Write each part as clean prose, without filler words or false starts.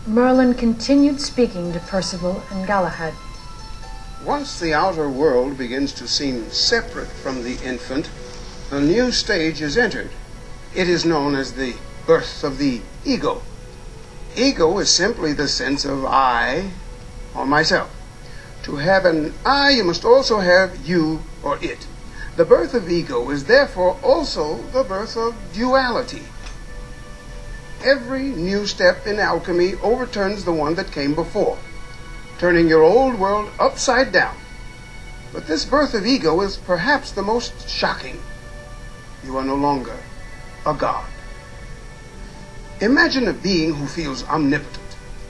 Merlin continued speaking to Percival and Galahad. Once the outer world begins to seem separate from the infant, a new stage is entered. It is known as the birth of the ego. Ego is simply the sense of I or myself. To have an I, you must also have you or it. The birth of ego is therefore also the birth of duality. Every new step in alchemy overturns the one that came before, turning your old world upside down. But this birth of ego is perhaps the most shocking. You are no longer a god. Imagine a being who feels omnipotent.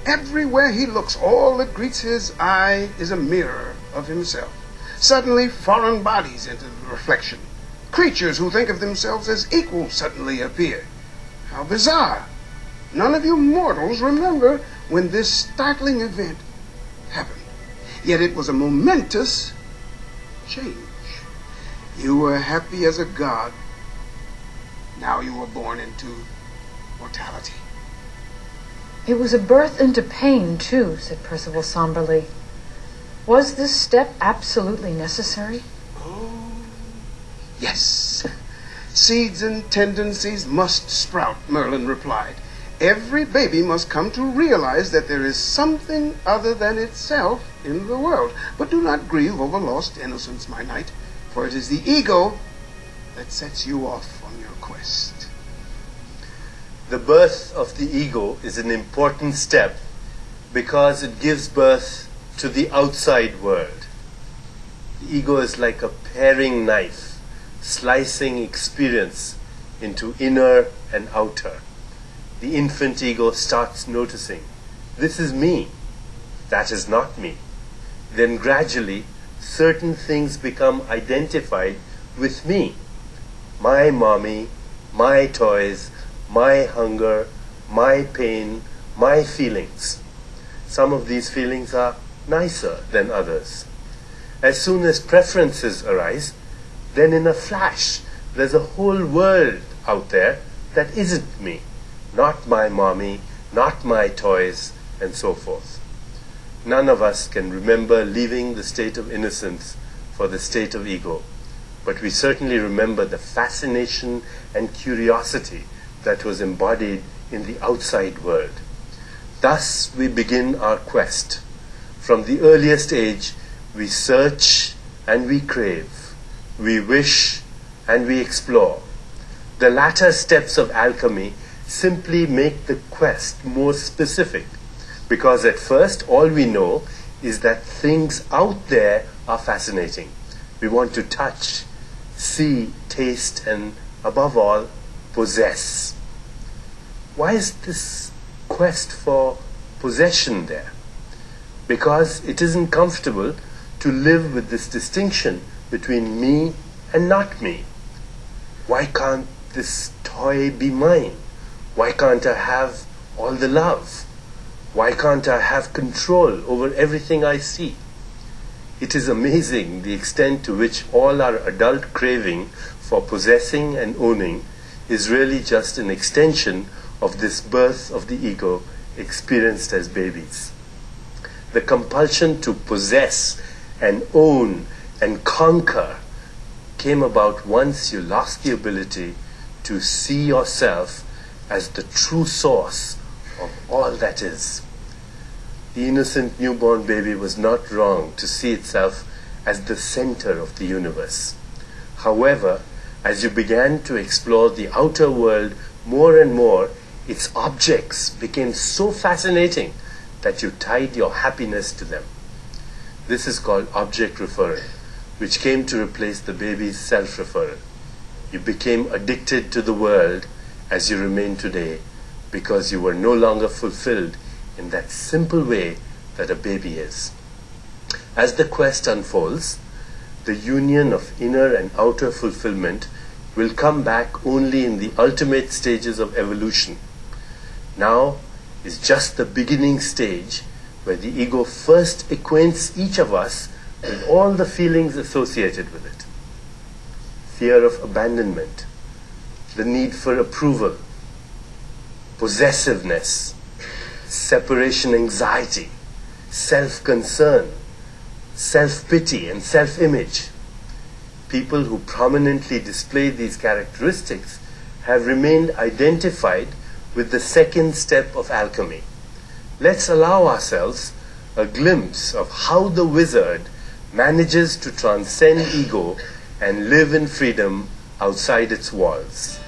Everywhere he looks, all that greets his eye is a mirror of himself. Suddenly, foreign bodies enter the reflection. Creatures who think of themselves as equal suddenly appear. How bizarre! None of you mortals remember when this startling event happened. Yet it was a momentous change. You were happy as a god. Now you were born into mortality. It was a birth into pain, too, said Percival somberly. Was this step absolutely necessary? Oh, yes. Seeds and tendencies must sprout, Merlin replied. Every baby must come to realize that there is something other than itself in the world. But do not grieve over lost innocence, my knight, for it is the ego that sets you off on your quest. The birth of the ego is an important step because it gives birth to the outside world. The ego is like a paring knife, slicing experience into inner and outer. The infant ego starts noticing, this is me, that is not me. Then gradually, certain things become identified with me. My mommy, my toys, my hunger, my pain, my feelings. Some of these feelings are nicer than others. As soon as preferences arise, then in a flash, there's a whole world out there that isn't me. Not my mommy, not my toys, and so forth. None of us can remember leaving the state of innocence for the state of ego, but we certainly remember the fascination and curiosity that was embodied in the outside world. Thus we begin our quest. From the earliest age, we search and we crave, we wish and we explore. The latter steps of alchemy simply make the quest more specific, because at first all we know is that things out there are fascinating. We want to touch, see, taste, and above all, possess. Why is this quest for possession there? Because it isn't comfortable to live with this distinction between me and not me. Why can't this toy be mine? Why can't I have all the love? Why can't I have control over everything I see? It is amazing the extent to which all our adult craving for possessing and owning is really just an extension of this birth of the ego experienced as babies. The compulsion to possess and own and conquer came about once you lost the ability to see yourself as the true source of all that is. The innocent newborn baby was not wrong to see itself as the center of the universe. However, as you began to explore the outer world more and more, its objects became so fascinating that you tied your happiness to them. This is called object referral, which came to replace the baby's self-referral. You became addicted to the world as you remain today because you were no longer fulfilled in that simple way that a baby is. As the quest unfolds, the union of inner and outer fulfillment will come back only in the ultimate stages of evolution. Now is just the beginning stage where the ego first acquaints each of us with all the feelings associated with it. Fear of abandonment, the need for approval, possessiveness, separation anxiety, self-concern, self-pity, and self-image. People who prominently display these characteristics have remained identified with the second step of alchemy. Let's allow ourselves a glimpse of how the wizard manages to transcend ego and live in freedom outside its walls.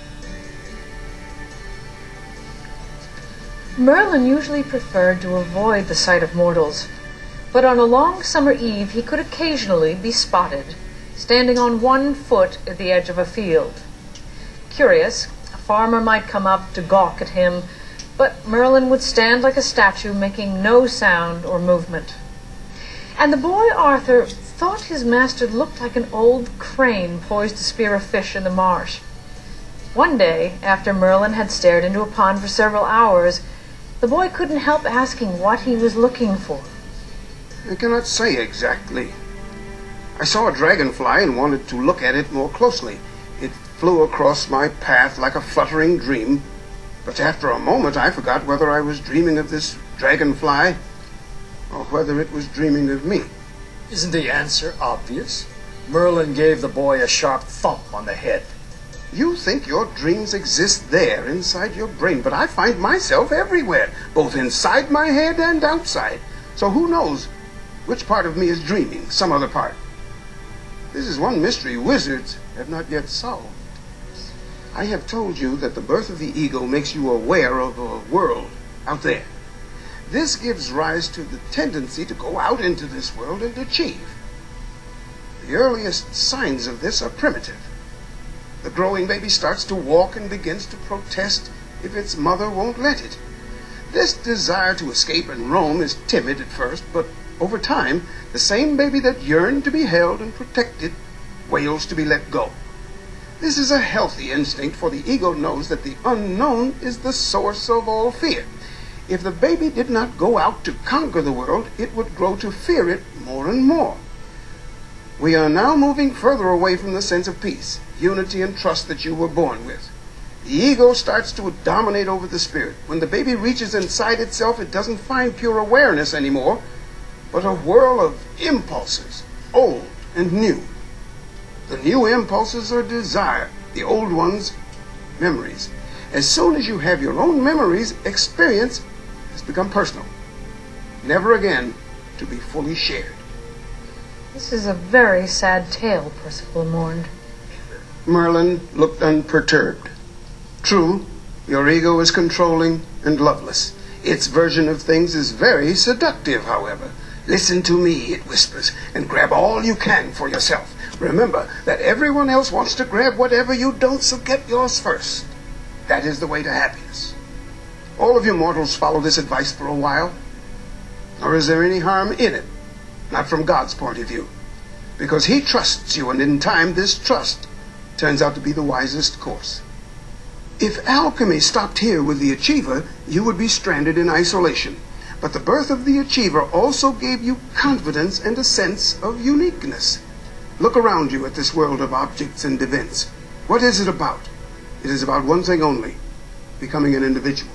Merlin usually preferred to avoid the sight of mortals, but on a long summer eve he could occasionally be spotted, standing on one foot at the edge of a field. Curious, a farmer might come up to gawk at him, but Merlin would stand like a statue, making no sound or movement. And the boy Arthur thought his master looked like an old crane poised to spear a fish in the marsh. One day, after Merlin had stared into a pond for several hours, the boy couldn't help asking what he was looking for. I cannot say exactly. I saw a dragonfly and wanted to look at it more closely. It flew across my path like a fluttering dream, but after a moment I forgot whether I was dreaming of this dragonfly or whether it was dreaming of me. Isn't the answer obvious? Merlin gave the boy a sharp thump on the head. You think your dreams exist there inside your brain, but I find myself everywhere, both inside my head and outside. So who knows which part of me is dreaming, some other part? This is one mystery wizards have not yet solved. I have told you that the birth of the ego makes you aware of a world out there. This gives rise to the tendency to go out into this world and achieve. The earliest signs of this are primitive. The growing baby starts to walk and begins to protest if its mother won't let it. This desire to escape and roam is timid at first, but over time, the same baby that yearned to be held and protected wails to be let go. This is a healthy instinct, for the ego knows that the unknown is the source of all fear. If the baby did not go out to conquer the world, it would grow to fear it more and more. We are now moving further away from the sense of peace, unity, and trust that you were born with. The ego starts to dominate over the spirit. When the baby reaches inside itself, it doesn't find pure awareness anymore, but a whirl of impulses, old and new. The new impulses are desire, the old ones, memories. As soon as you have your own memories, experience has become personal, never again to be fully shared. This is a very sad tale, Percival mourned. Merlin looked unperturbed. True, your ego is controlling and loveless. Its version of things is very seductive, however. Listen to me, it whispers, and grab all you can for yourself. Remember that everyone else wants to grab whatever you don't, so get yours first. That is the way to happiness. All of you mortals follow this advice for a while. Or is there any harm in it? Not from God's point of view. Because He trusts you, and in time this trust turns out to be the wisest course. If alchemy stopped here with the achiever, you would be stranded in isolation. But the birth of the achiever also gave you confidence and a sense of uniqueness. Look around you at this world of objects and events. What is it about? It is about one thing only: becoming an individual.